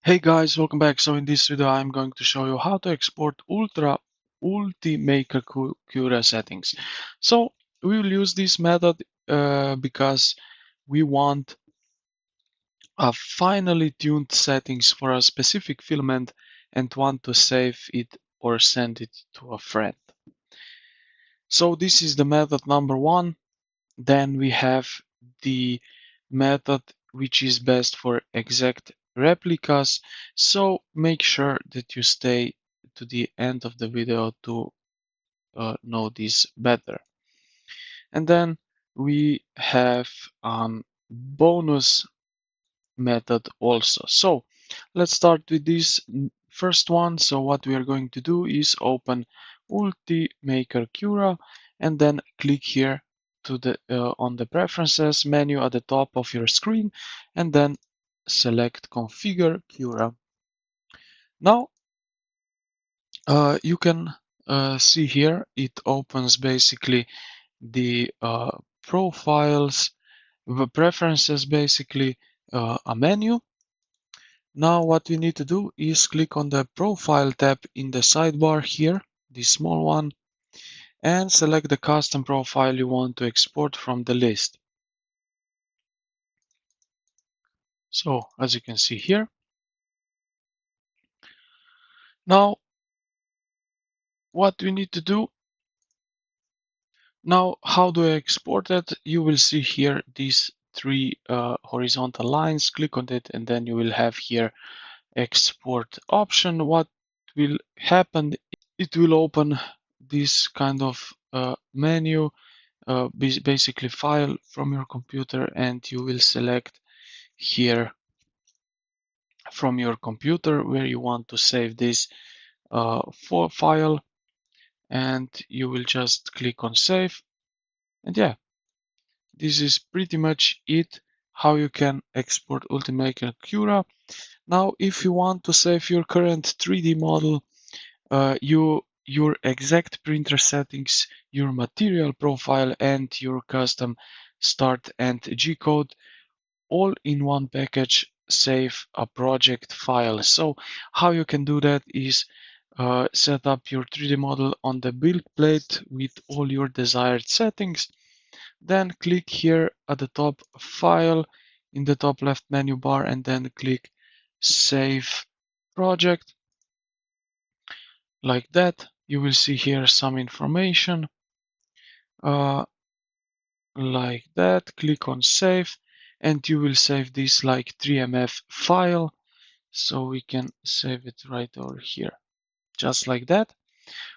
Hey guys, welcome back. So in this video I'm going to show you how to export Ultimaker Cura settings. So we will use this method because we want a finely tuned settings for a specific filament and want to save it or send it to a friend. So this is the method number one. Then we have the method which is best for exact replicas. So make sure that you stay to the end of the video to know this better. And then we have bonus method also. So let's start with this first one. So what we are going to do is open Ultimaker Cura and then click here to the on the preferences menu at the top of your screen and then select configure Cura. Now you can see here it opens basically the profiles, the preferences, basically a menu. Now what we need to do is click on the profile tab in the sidebar here, this small one, and select the custom profile you want to export from the list. So as you can see here. Now what we need to do, now how do I export it? You will see here these three horizontal lines. Click on it and then you will have here export option. What will happen, it will open this kind of menu, basically file from your computer, and you will select here from your computer where you want to save this for file, and you will just click on save. And yeah, this is pretty much it, how you can export Ultimaker Cura. Now if you want to save your current 3D model, your exact printer settings, your material profile, and your custom start and G code all in one package, save a project file. So how you can do that is set up your 3D model on the build plate with all your desired settings. Then click here at the top file in the top left menu bar and then click save project. Like that, you will see here some information. Like that, click on save and you will save this like 3mf file. So we can save it right over here, just like that.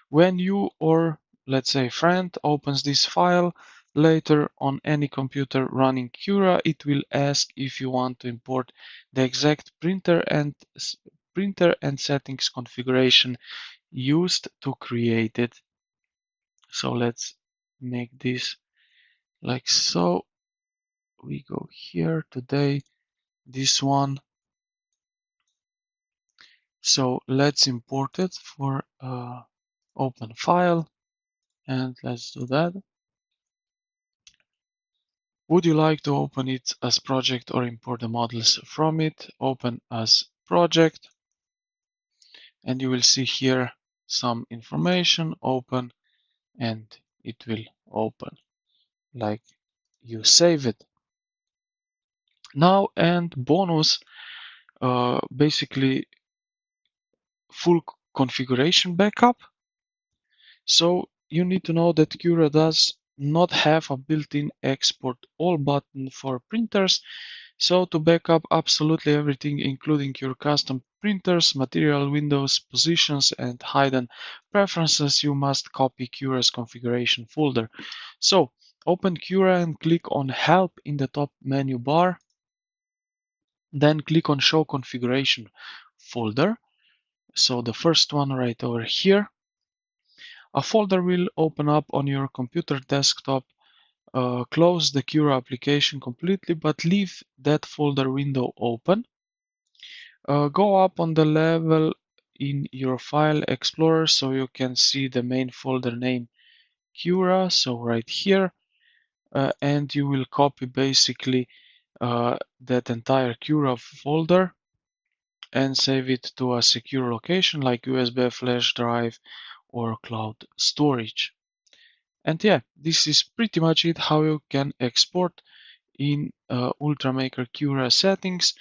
When you or let's say friend opens this file later on any computer running Cura, it will ask if you want to import the exact printer and settings configuration used to create it. So let's make this like so. We go here today, this one. So let's import it for open file, and let's do that. Would you like to open it as project or import the models from it? Open as project, and you will see here some information. Open, and it will open like you save it. Now, and bonus, basically full configuration backup. So you need to know that Cura does not have a built-in export all button for printers. So to back up absolutely everything, including your custom printers, material windows, positions, and hidden preferences, you must copy Cura's configuration folder. So open Cura and click on Help in the top menu bar. Then click on Show Configuration folder. So the first one right over here. A folder will open up on your computer desktop. Close the Cura application completely, but leave that folder window open. Go up on the level in your file explorer so you can see the main folder name Cura, so right here, and you will copy basically that entire Cura folder and save it to a secure location like USB flash drive or cloud storage. And yeah, this is pretty much it how you can export in Ultimaker Cura settings.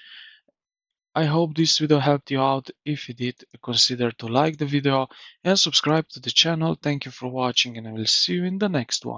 I hope this video helped you out. If it did, consider to like the video and subscribe to the channel. Thank you for watching, and I will see you in the next one.